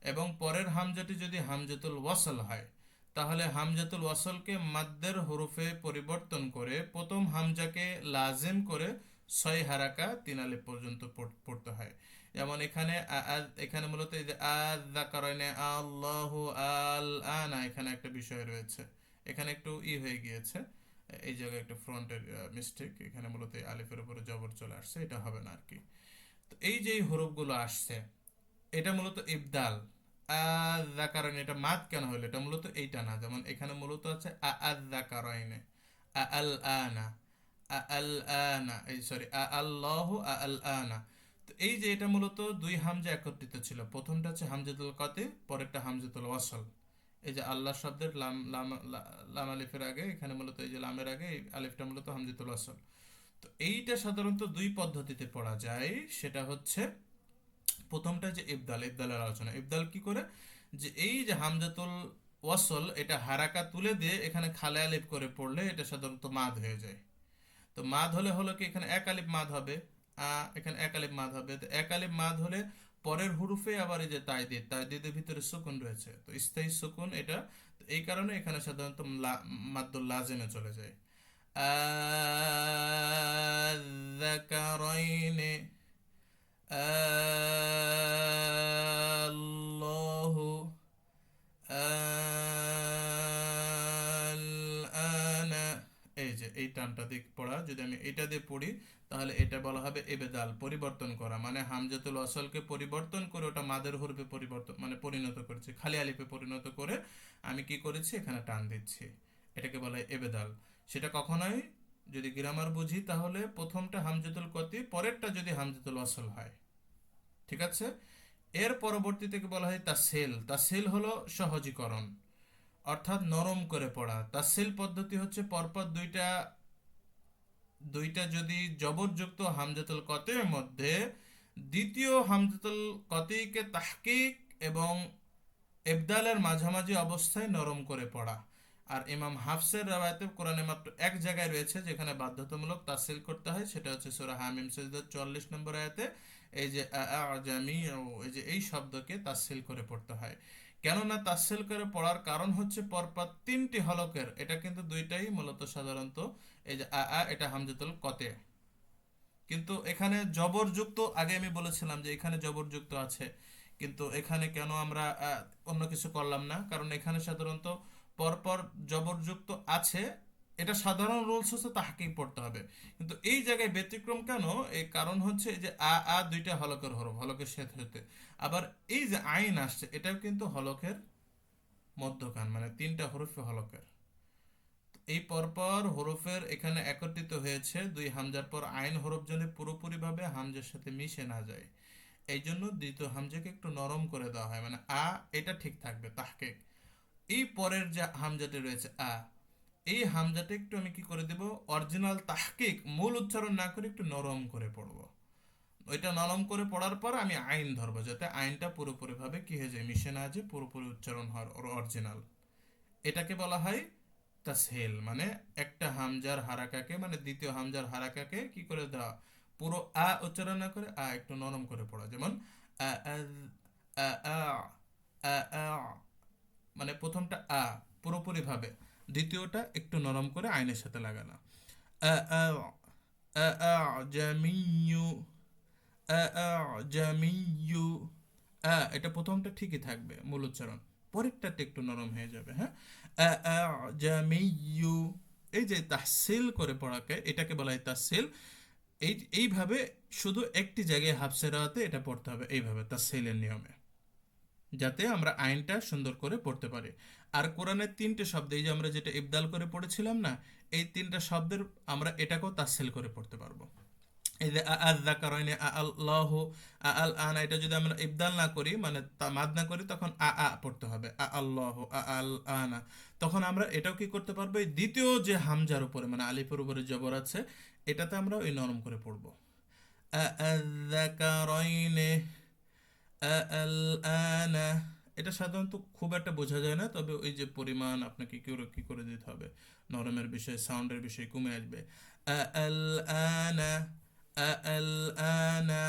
এবং পরের হামজাটি যদি হামজাতুল ওয়াসল হয়, তাহলে হামজাতুল ওয়াসলকে মাদ্দের হরফে পরিবর্তন করে প্রথম হামজাকে লাজেম করে 6 হারাকা 3 আলিফ পর্যন্ত পড়তে হয়। যেমন এখানে এখানে মূলত এই যে আযাকারাইনে আল্লাহু আল আনা, এখানে একটা বিষয় রয়েছে, এখানে একটু হয়ে গিয়েছে, এই জায়গায় একটা ফ্রন্টের মিস্টেক, এখানে মূলত এই আলিফের উপরে জবর চলে আসছে, এটা হবে না আর কি। তো এই যে হরফগুলো আসছে, এটা মূলত ইবদাল। আযাকারাইন, এটা মাদ কেন হলো, এটা মূলত এইটা না, যেমন এখানে মূলত আছে আযাকারাইনে, আল আনা, আল আনা, এই সরি আল্লাহু আল আনা। তো এই যে এটা মূলত দুই হামজা একত্রিত ছিল, প্রথমটা হচ্ছে হামজাতুল কাতে, পরেরটা হামজাতুল ওয়াসল। এই যে আল্লাহ শব্দের লাম লাম লাম আলিফের আগে, এখানে মূলত এই যে লামের আগে এই আলিফটা মূলত হামজাতুল ওয়াসল। তো এইটা সাধারণত দুই পদ্ধতিতে পড়া যায়, সেটা হচ্ছে প্রথমটা যে ইবদাল, ইবদালের আলোচনা। ইবদাল কি করে, যে এই যে হামজাতুল ওয়াসল, এটা হারাকা তুলে দিয়ে এখানে খালে আলিফ করে পড়লে এটা সাধারণত মাদ হয়ে যায়। তো মাদ হলে হলো কি, এখানে এক আলিফ মাদ হবে, এখানে এক আলিফ মাদ হবে। তো এক আলিফ মাদ হলে পরের হুরুফে আবার এই যে তাইদিদ, তাইদিদের ভিতরে সুকুন রয়েছে, তো স্থায়ী সুকুন এটা। তো এই কারণে এখানে সাধারণত মাদ্দুল লাজিমে চলে যায়। আযাকারাইনে আল্লাহু আল আনা, এই যে এই টানটা দিক পড়া, যদি আমি এটা দিয়ে পড়ি, তাহলে এটা বলা হবে ইবদাল, পরিবর্তন করা, মানে হামজাতুল ওয়াসলকে পরিবর্তন করে ওটা মাদের হরফে পরিবর্তন মানে পরিণত করেছি, খালি আলিফে পরিণত করে আমি কি করেছি, এখানে টান দিচ্ছি, এটাকে বলা হয় ইবদাল। সেটা কখনোই যদি গ্রামার বুঝি, তাহলে প্রথমটা হামজাতুল কতি, পরেরটা যদি হামজাতুল ওয়াসল হয়। ঠিক আছে, এর পরবর্তীতে বলা হয় তাসহিল। তাসহিল হলো সহজীকরণ, অর্থাৎ নরম করে পড়া। তাসহিল পদ্ধতি হচ্ছে পরপর দুইটা দুইটা যদি জবরযুক্ত হামজাতুল কতের মধ্যে দ্বিতীয় হামজাতুল কতিকে তাহকিক এবং ইবদালের মাঝামাঝি অবস্থায় নরম করে পড়া। আর ইমাম হাফসের রাওয়ায়াতে কোরআনে মাত্র এক জায়গায় রয়েছে যেখানে বাধ্যতামূলক তাসহিল করতে হয়, সেটা হচ্ছে সূরা হামিম সিজদার 44 নম্বর আয়াতে। এই যে আজামি, এই যে এই শব্দকে তাসহিল করে পড়তে হয়। কেননা তাসহিল করে পড়ার কারণ হচ্ছে পরপর 3টি হলকের, এটা কিন্তু দুইটাই মূলত সাধারণত এই যে এটা হামজাতুল কতে, কিন্তু এখানে জবরযুক্ত, আগে আমি বলেছিলাম যে এখানে জবরযুক্ত আছে, কিন্তু এখানে কেন আমরা অন্য কিছু করলাম না, কারণ এখানে সাধারণত পরপর জবরযুক্ত আছে, এটা সাধারণ রুলস হচ্ছে তাহকিক পড়তে হবে। কিন্তু এই জায়গায় ব্যতিক্রম কেন, এই কারণ হচ্ছে যে দুইটা হলকের হরফ, হলকের শেষ হতে, আবার এই যে আইন আসছে এটাও কিন্তু হলকের মধ্যখান, মানে 3টা হরফে হলকের। এই পরপর হরফের এখানে একত্রিত হয়েছে দুই হামজার পর আইন হরফ যেন পুরোপুরিভাবে হামজার সাথে মিশে না যায়, এই জন্য দ্বিতীয় হামজাকে একটু নরম করে দেওয়া হয়, মানে এটা ঠিক থাকবে তাহকিক। এই পরের যে হামজাটি রয়েছে এই হামজাটা একটু আমি কি করে দেব, অরিজিনাল তাহকিক মূল উচ্চারণ না করে একটু নরম করে পড়বো। ওইটা নরম করে পড়ার পর আমি আইন ধরবো, যাতে আইনটা পুরোপুরি ভাবে কি হয়ে যায়, মিশে না যে পুরোপুরি উচ্চারণ হয় অরিজিনাল। এটাকে বলা হয় তাসহিল, মানে একটা হামজার হারাকাকে, মানে দ্বিতীয় হামজার হারাকাকে কি করে দেওয়া, পুরো উচ্চারণ না করে একটু নরম করে পড়া। যেমন আ আজ, আ আ, আ আ, মানে প্রথমটা পুরোপুরি ভাবে, দ্বিতীয়টা একটু নরম করে আইনের সাথে লাগানো। আ আ, আ আ, জামিয়ু, জামিয়ু। এটা প্রথমটা ঠিকই থাকবে মূল উচ্চারণ, পরেরটাতে একটু নরম হয়ে যাবে। হ্যাঁ, জামিয়ু। এই যে তাহসিল করে পড়াকে, এটাকে বলা হয় তাহসিল। এইভাবে শুধু একটি জায়গায় হাফসেরাতে এটা পড়তে হবে, এইভাবে তাহসিলের নিয়মে, যাতে আমরা আইনটা সুন্দর করে পড়তে পারি। আর কোরআনের তিনটে শব্দ, এই যে আমরা যেটা ইবদাল করে পড়েছিলাম না, এই তিনটা শব্দের আমরা এটাকেও তাহসিল করে পড়তে পারবো। এই যে আযাকারাইনি, আল্লাহ, আল আনা, এটা যদি আমরা ইবদাল না করি, মানে মাদ না করি, তখন পড়তে হবে, আল্লাহ, আল আনা। তখন আমরা এটাও কি করতে পারবো, এই দ্বিতীয় যে হামজার উপরে, মানে আলিফের উপরে জবর আছে, এটাতে আমরা ওই নরম করে পড়বো। আযাকারাইনি, আল আনা। এটা সাধারণত খুব একটা বোঝা যায় না, তবে ওই যে পরিমাণ আপনাকে কি করে দিতে হবে, নরমের বিষয়, সাউন্ডের বিষয় কমে আসবে। আল আনা, আল আনা।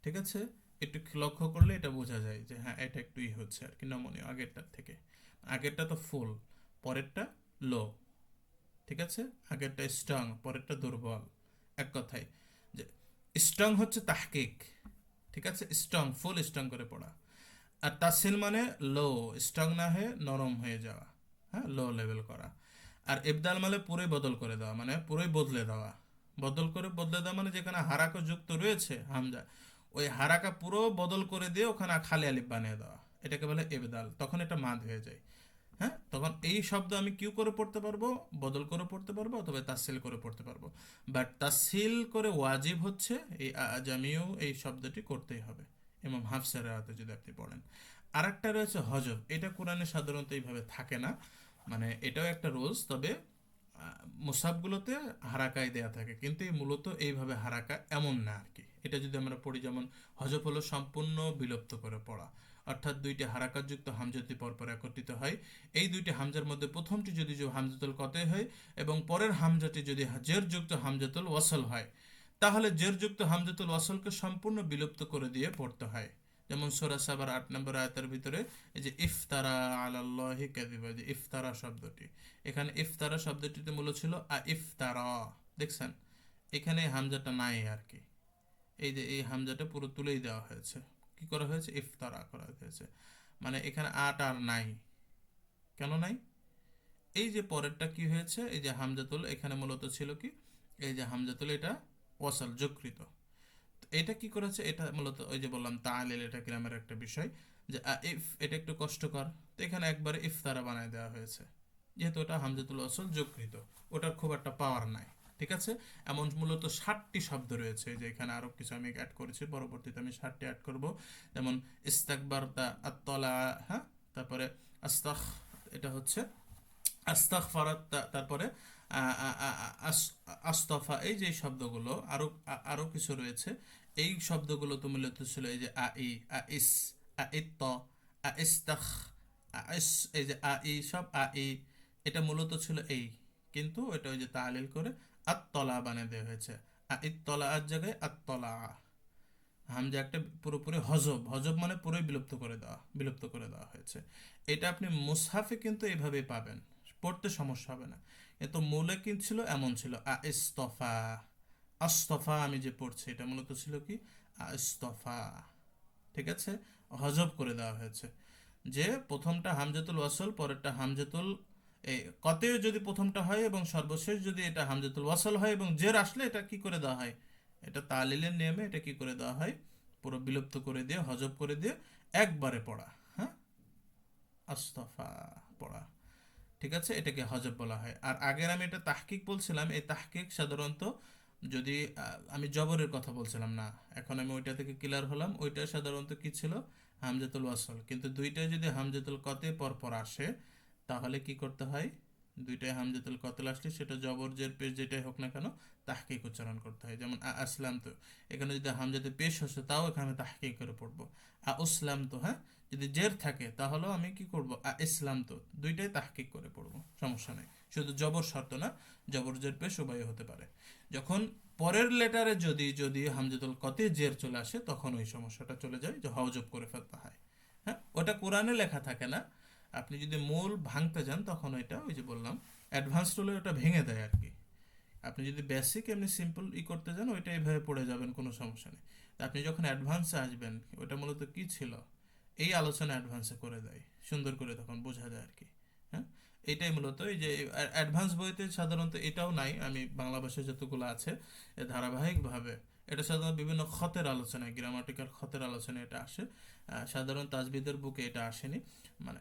ঠিক আছে, একটু লক্ষ্য করলে এটা বোঝা যায় যে হ্যাঁ, এটা একটু হচ্ছে আর কি, নমনীয় আগেরটার থেকে। আগেরটা তো ফুল, পরেরটা লো। ঠিক আছে, আগেরটা স্ট্রং, পরেরটা দুর্বল। এক কথায় যে স্ট্রং হচ্ছে তাহকিক, ঠিক আছে, স্ট্রং, ফুল স্ট্রং করে পড়া। আর তাসহিল মানে লো, স্ট্রং না হয়ে নরম হয়ে যাওয়া, হ্যাঁ, লো লেভেল করা। আর ইবদাল মানে পুরোই বদল করে দেওয়া, মানে পুরোই বদলে দেওয়া। বদলে দেওয়া মানে যেখানে হারাকা যুক্ত রয়েছে হামজা, ওই হারাকা পুরো বদল করে দিয়ে ওখানে খালি আলিফ বানিয়ে দেওয়া, এটাকে বলে ইবদাল। তখন এটা মাদ হয়ে যায়। হ্যাঁ, তখন এই শব্দ আমি কিউ করে পড়তে পারবো, বদল করে পড়তে পারবো, অথবা তাসহিল করে পড়তে পারবো। বাট তাসহিল করে ওয়াজিব হচ্ছে এই আজামিও, এই শব্দটি করতেই হবে ইমাম হাফসের রাতে যদি আপনি পড়েন। আর একটা রয়েছে হজব, এটা কোরআনে সাধারণত এইভাবে থাকে না, মানে এটাও একটা রোলস, তবে মুসাফগুলোতে হারাকায় দেয়া থাকে, কিন্তু এই মূলত এইভাবে হারাকা এমন না আর কি। এটা যদি আমরা পড়ি, যেমন হজব হলো সম্পূর্ণ বিলুপ্ত করে পড়া, অর্থাৎ দুইটি হারাকাতযুক্ত হামজাতি পরপর একত্রিত হয়। এই দুইটি হামজার মধ্যে প্রথমটি যদি হামজাতুল কতই হয়, এবং পরের হামজাটি যদি জেরযুক্ত হামজাতুল ওয়াসল হয়, তাহলে জেরযুক্ত হামজাতুল ওয়াসলকে সম্পূর্ণ বিলুপ্ত করে দিয়ে পড়তে হয়। যেমন সূরা সাবার 8 নম্বর আয়াতের ভিতরে এই যে ইফতারা আলাল্লাহি কাযিবা, যে ইফতারা শব্দটি, এখানে ইফতারা শব্দটিতে মূল ছিল ইফতারা। দেখছেন, এখানে হামজাটা নাই আর কি, এই যে এই হামজাটা পুরো তুলেই দেওয়া হয়েছে, কি করা হয়েছে, ইফতারা করা হয়েছে, মানে এখানে আর নাই। কেন নাই? এই যে পরেরটা কি হয়েছে, এই যে হামজাতুল, এখানে মূলত ছিল কি, এই যে হামজাতুল, এটা ওয়াসাল যকৃত। তো এটা কি করেছে, এটা মূলত ওই যে বললাম তাআলিল, এটা গ্রামের একটা বিষয়, যে ইফ, এটা একটু কষ্টকর, তো এখানে একবারে ইফতারা বানায় দেওয়া হয়েছে, যেহেতু ওটা হামজাতুল ওয়াসল যকৃত, ওটার খুব একটা পাওয়ার নাই। ঠিক আছে, এমন মূলত 60টি শব্দ রয়েছে, যে এখানে আরো কিছু আমি অ্যাড করেছি, পরবর্তীতে আমি 60টি অ্যাড করব। যেমন ইস্তাকবারতা, আত্তলা, হ্যাঁ, তারপরে আস্তাখ, এটা হচ্ছে আস্তাগফারাত, তারপরে আস্তফা, এই যে শব্দগুলো, আরো কিছু রয়েছে। এই শব্দগুলো তো মূলত ছিল এই যে আইস, আইত্ত, আইস্তাখ, আইস, এই যে সব এটা মূলত ছিল এই, কিন্তু এটা ওই যে তাহলিল করে আত্তলা বানিয়ে দেওয়া হয়েছে। ইত্তলা আর জায়গায় আত্তলা, হামজা একটা পুরোপুরি হজব, হজব মানে পুরোই বিলুপ্ত করে দেওয়া হয়েছে। এটা আপনি মুসহাফে কিন্তু এভাবে পাবেন, পড়তে সমস্যা হবে না। কিন্তু মূলে কি ছিল, এমন ছিল ইস্তফা, আস্তফা, আমি যে পড়ছি এটা মূলত ছিল কি, ইস্তফা। ঠিক আছে, হজব করে দেওয়া হয়েছে, যে প্রথমটা হামজাতুল ওয়াসল, পরেরটা হামজাতুল এই কতেও যদি প্রথমটা হয়, এবং সর্বশেষ যদি এটা হামজাতুল ওয়াসল হয়, এবং জের আসলে এটা কি করে দেওয়া হয়, এটা তালিলের নিয়মে এটা কি করে দেওয়া হয়, পুরো বিলুপ্ত করে দিয়ে, হজব করে দিয়ে একবারে পড়া। হ্যাঁ, আস্তফা পড়া। ঠিক আছে, এটাকে হজব বলা হয়। আর আগের আমি এটা তাহকিক বলছিলাম, এই তাহকিক সাধারণত যদি আমি জবরের কথা বলছিলাম না, এখন আমি ওইটা থেকে ক্লিয়ার হলাম। ওইটা সাধারণত কি ছিল, হামজাতুল ওয়াসল। কিন্তু দুইটাই যদি হামজাতুল কতে পর পর আসে তাহলে কি করতে হয়, দুইটাই হামজাতুল কতল আসলে সেটা জবর জের পেশ যেটাই হোক না কেন তাহকিক উচ্চারণ করতে হয়। যেমন আসলাম তো, এখানে যদি হামজাতে পেশ হচ্ছে তাও এখানে তাহকিক করে পড়বো। উসলাম তো, হ্যাঁ, যদি জের থাকে তাহলেও আমি কি করব, ইসলাম তো, দুইটাই তাহকিক করে পড়বো, সমস্যা নেই। শুধু জবর শর্ত না, জবর জের পেশ উভয় হতে পারে। যখন পরের লেটারে যদি যদি হামজাতুল কতে জের চলে আসে তখন ওই সমস্যাটা চলে যায়, যে হজব করে ফেলতে হয়। হ্যাঁ, ওটা কোরআনে লেখা থাকে না। আপনি যদি মূল ভাঙতে যান তখন ওইটা, ওই যে বললাম, অ্যাডভান্স রুলে ওটা ভেঙে দেয় আর কি। আপনি যদি বেসিক এমনি সিম্পল করতে যান ওইটা এইভাবে পড়ে যাবেন, কোনো সমস্যা নেই। তা আপনি যখন অ্যাডভান্সে আসবেন, ওটা মূলত কি ছিল এই আলোচনা অ্যাডভান্সে করে দেয়, সুন্দর করে তখন বোঝা যায় আর কি। হ্যাঁ, এটাই মূলত এই যে অ্যাডভান্স বইতে সাধারণত এটাও নাই, আমি বাংলা ভাষায় যতগুলো আছে এ ধারাবাহিকভাবে এটা সাধারণত বিভিন্ন খতের আলোচনায়, গ্রামাটিক্যাল খতের আলোচনায় এটা আসে। সাধারণ তাজবিদের বুকে এটা আসেনি। মানে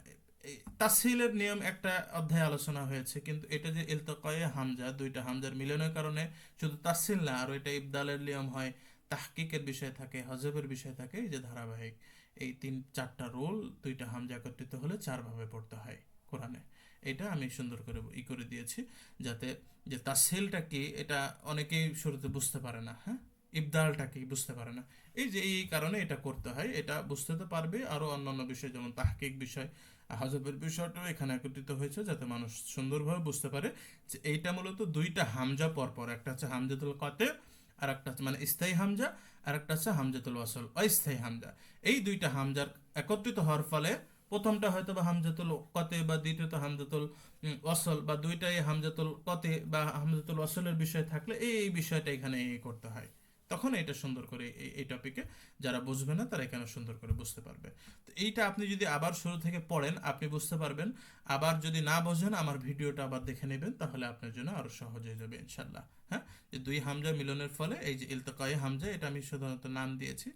এই তাসহিলের নিয়ম একটা অধ্যায় আলোচনা হয়েছে, কিন্তু এটা যে ইলতাকায়ে হামজা, দুইটা হামজার মিলনের কারণে শুধু তাসহিল না, আর এটা ইবদালের নিয়ম হয়, তাহকিকের বিষয় থাকে, হজবের বিষয় থাকে, এই যে ধারাবাহিক এই তিন চারটা রোল, দুইটা হামজা একত্রিত হলে চার ভাবে পড়তে হয় কোরআনে। এটা আমি সুন্দর করে করে দিয়েছি, যাতে যে তাসহিলটা কি এটা অনেকেই শুরুতে বুঝতে পারে না, হ্যাঁ, ইবদালটা কি বুঝতে পারে না। এই যে এই কারণে এটা করতে হয়, এটা বুঝতে তো পারবে। আরো অন্যান্য বিষয় যেমন তাহকিক বিষয়, হজবের বিষয়টাও এখানে একত্রিত হয়েছে যাতে মানুষ সুন্দরভাবে বুঝতে পারে যে এইটা মূলত দুইটা হামজা পরপর, একটা হচ্ছে হামজাতুল কতে, আর একটা হচ্ছে মানে স্থায়ী হামজা, আর একটা হচ্ছে হামজাতুল ওয়াসল অস্থায়ী হামজা। এই দুইটা হামজার একত্রিত হওয়ার ফলে প্রথমটা হয়তো বা হামজাতুল কতে, বা দ্বিতীয়ত হামজাতুল ওয়াসল, বা দুইটাই হামজাতুল কতে বা হামজাতুল ওয়াসলের বিষয় থাকলে এই বিষয়টা এখানে করতে হয়। তখন এটা সুন্দর করে এই টপিকে যারা বুঝবে না তারা এখানে সুন্দর করে বুঝতে পারবে। তো এইটা আপনি যদি আবার শুরু থেকে পড়েন আপনি বুঝতে পারবেন। আবার যদি না বোঝেন আমার ভিডিওটা আবার দেখে নেবেন, তাহলে আপনার জন্য আরো সহজ হয়ে যাবে ইনশাল্লাহ। হ্যাঁ, যে দুই হামজা মিলনের ফলে এই যে ইলতাকায়ে হামজা, এটা আমি সাধারণত নাম দিয়েছি।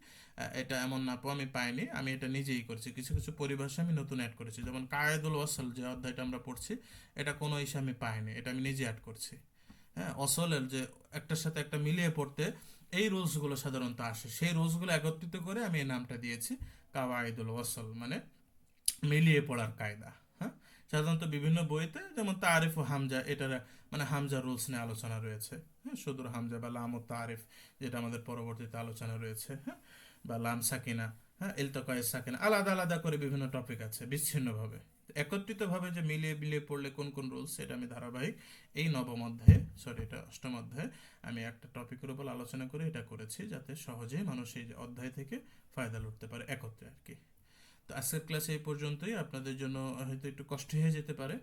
এটা এমন নাপও আমি পাইনি, আমি এটা নিজেই করছি। কিছু কিছু পরিভাষা আমি নতুন অ্যাড করেছি, যেমন কায়েদুল ওয়াসল যে অধ্যায়টা আমরা পড়ছি, এটা কোনো ইসে আমি পাইনি, এটা আমি নিজে অ্যাড করছি। হ্যাঁ, অসলের যে একটার সাথে একটা মিলিয়ে পড়তে এই রুলসগুলো সাধারণত আসে, সেই রুলসগুলো একত্রিত করে আমি এই নামটা দিয়েছি কাওয়াইদুল ওয়াসল, মানে মিলিয়ে পড়ার কায়দা। হ্যাঁ, সাধারণত বিভিন্ন বইতে যেমন তারিফ ও হামজা, এটার মানে হামজা রুলস নিয়ে আলোচনা রয়েছে। হ্যাঁ, সুদূর হামজা বা লাম ও তারিফ, যেটা আমাদের পরবর্তীতে আলোচনা রয়েছে। হ্যাঁ, বা লাম সাকিনা, হ্যাঁ, ইলতাকায়ে সাকিনা, আলাদা আলাদা করে বিভিন্ন টপিক আছে বিচ্ছিন্নভাবে। একত্রিতভাবে যে মিলিয়ে মিলিয়ে পড়লে কোন কোন রুলস, সেটা আমি ধারাবাহিক এই নবম অধ্যায়ে, সরি এটা অষ্টম অধ্যায়ে, আমি একটা টপিকের উপর আলোচনা করে এটা করেছি, যাতে সহজেই মানুষ এই যে অধ্যায় থেকে ফায়দা লুটতে পারে একত্রে আর কি। তো আজকের ক্লাসে এই পর্যন্তই। আপনাদের জন্য হয়তো একটু কষ্ট হয়ে যেতে পারে,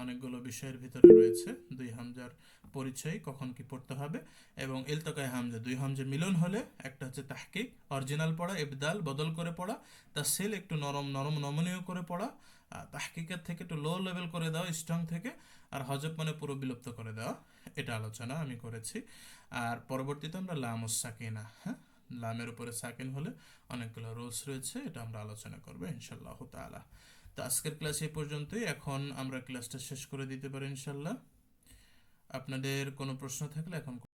অনেকগুলো বিষয়ের ভিতরে রয়েছে দুই হামজার পরিচয়, কখন কি পড়তে হবে, এবং ইলতাকায়ে হামজা, দুই হামজা মিলন হলে একটা হচ্ছে তাহকিক অরিজিনাল পড়া, ইবদাল বদল করে পড়া, তাসহিল একটু নরম নরম নমনীয় করে পড়া, তাহকিকের থেকে একটু লো লেভেল করে দেওয়া স্ট্রং থেকে, আর হজব মানে পুরো বিলুপ্ত করে দেওয়া, এটা আলোচনা আমি করেছি। আর পরবর্তীতে আমরা লাম ও সাকিনা, হ্যাঁ, লামের উপরে সাকিন হলে অনেকগুলো রুলস রয়েছে, এটা আমরা আলোচনা করবো ইনশাল্লাহ তাআলা। তো আজকের ক্লাস এই পর্যন্তই, এখন আমরা ক্লাসটা শেষ করে দিতে পারি ইনশাল্লাহ। আপনাদের কোনো প্রশ্ন থাকলে এখন